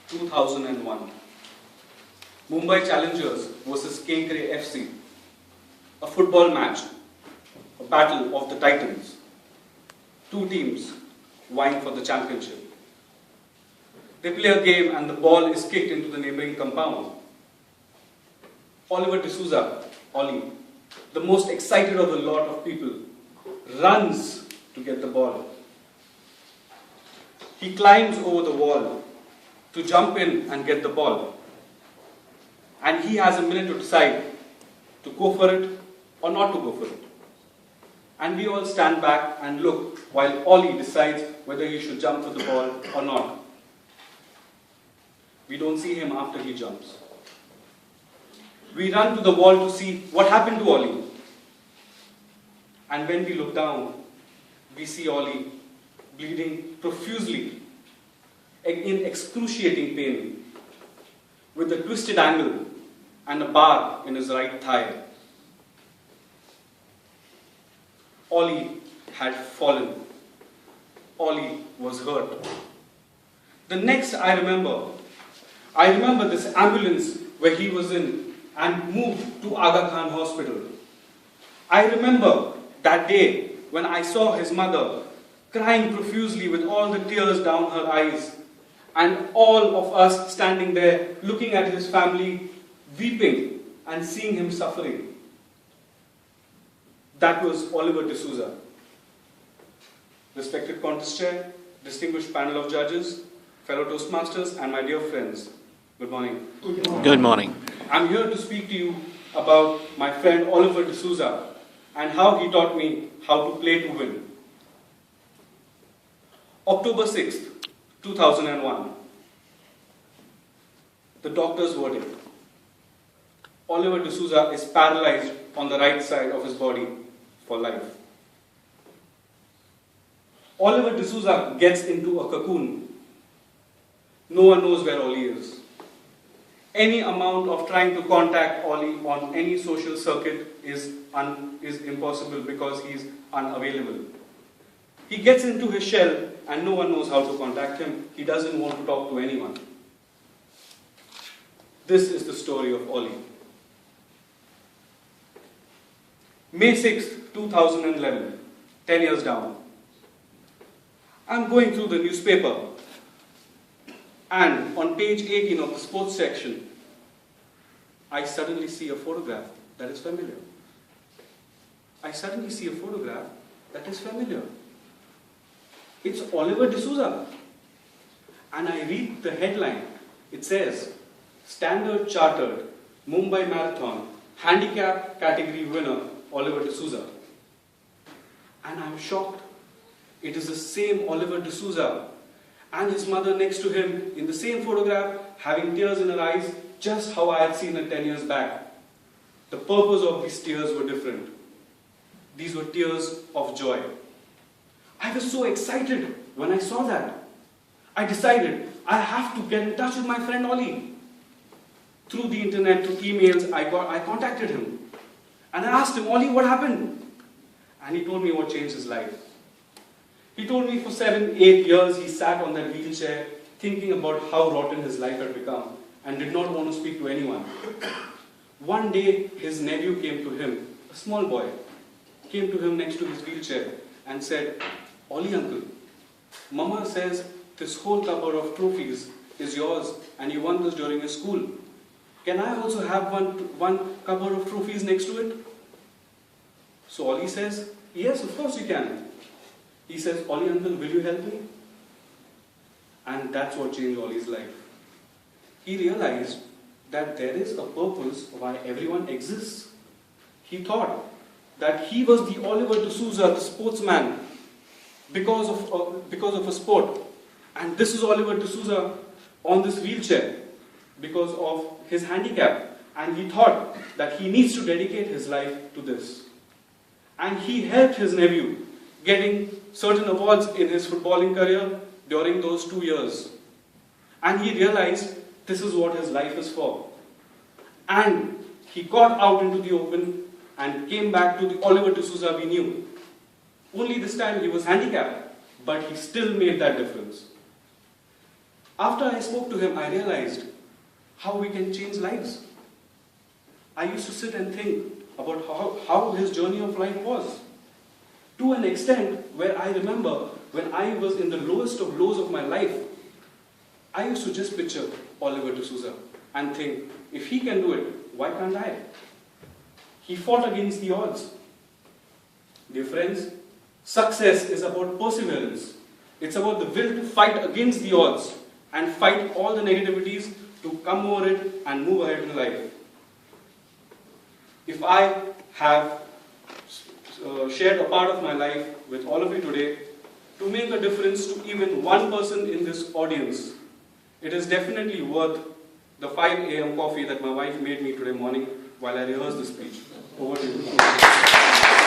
2001. Mumbai Challengers versus Kenkre FC. A football match, a battle of the titans. Two teams vying for the championship. They play a game and the ball is kicked into the neighboring compound. Oliver D'Souza, Ollie, the most excited of the lot of people, runs to get the ball. He climbs over the wall to jump in and get the ball. And he has a minute to decide to go for it or not to go for it. And we all stand back and look while Ollie decides whether he should jump for the ball or not. We don't see him after he jumps. We run to the wall to see what happened to Ollie. And when we look down, we see Ollie bleeding profusely, in excruciating pain, with a twisted angle and a bar in his right thigh. Ollie had fallen. Ollie was hurt. The next I remember this ambulance where he was in and moved to Aga Khan Hospital. I remember that day when I saw his mother crying profusely with all the tears down her eyes, and all of us standing there looking at his family, weeping and seeing him suffering. That was Oliver D'Souza. Respected contest chair, distinguished panel of judges, fellow Toastmasters, and my dear friends, good morning. Good morning. I'm here to speak to you about my friend Oliver D'Souza and how he taught me how to play to win. October 6th, 2001. The doctor's verdict. Oliver D'Souza is paralyzed on the right side of his body for life. Oliver D'Souza gets into a cocoon. No one knows where Ollie is. Any amount of trying to contact Ollie on any social circuit is impossible because he is unavailable. He gets into his shell and no one knows how to contact him. He doesn't want to talk to anyone. This is the story of Ollie. May 6, 2011, 10 years down. I'm going through the newspaper and on page 18 of the sports section, I suddenly see a photograph that is familiar. It's Oliver D'Souza. And I read the headline. It says, Standard Chartered Mumbai Marathon Handicap Category winner Oliver D'Souza. And I'm shocked. It is the same Oliver D'Souza and his mother next to him in the same photograph, having tears in her eyes, just how I had seen her 10 years back. The purpose of these tears were different. These were tears of joy. I was so excited when I saw that. I decided I have to get in touch with my friend Ollie. Through the internet, through emails, I contacted him. And I asked him, Ollie, what happened? And he told me what changed his life. He told me for 7, 8 years he sat on that wheelchair thinking about how rotten his life had become and did not want to speak to anyone. One day his nephew came to him, a small boy, came to him next to his wheelchair and said, Ollie uncle, Mama says this whole cupboard of trophies is yours and you won this during your school. Can I also have one cupboard of trophies next to it? So Ollie says, yes, of course you can. He says, Ollie uncle, will you help me? And that's what changed Ollie's life. He realized that there is a purpose why everyone exists. He thought that he was the Oliver D'Souza, the sportsman, because of a sport. And this is Oliver D'Souza on this wheelchair because of his handicap. And he thought that he needs to dedicate his life to this. And he helped his nephew getting certain awards in his footballing career during those 2 years. And he realized this is what his life is for. And he got out into the open and came back to the Oliver D'Souza we knew. Only this time he was handicapped, but he still made that difference. After I spoke to him, I realized how we can change lives. I used to sit and think about how his journey of life was. To an extent where I remember when I was in the lowest of lows of my life, I used to just picture Oliver D'Souza and think, if he can do it, why can't I? He fought against the odds. Dear friends, success is about perseverance. It's about the will to fight against the odds and fight all the negativities to come over it and move ahead in life. If I have shared a part of my life with all of you today to make a difference to even one person in this audience, it is definitely worth the 5 a.m. coffee that my wife made me today morning while I rehearsed the speech. Over to you.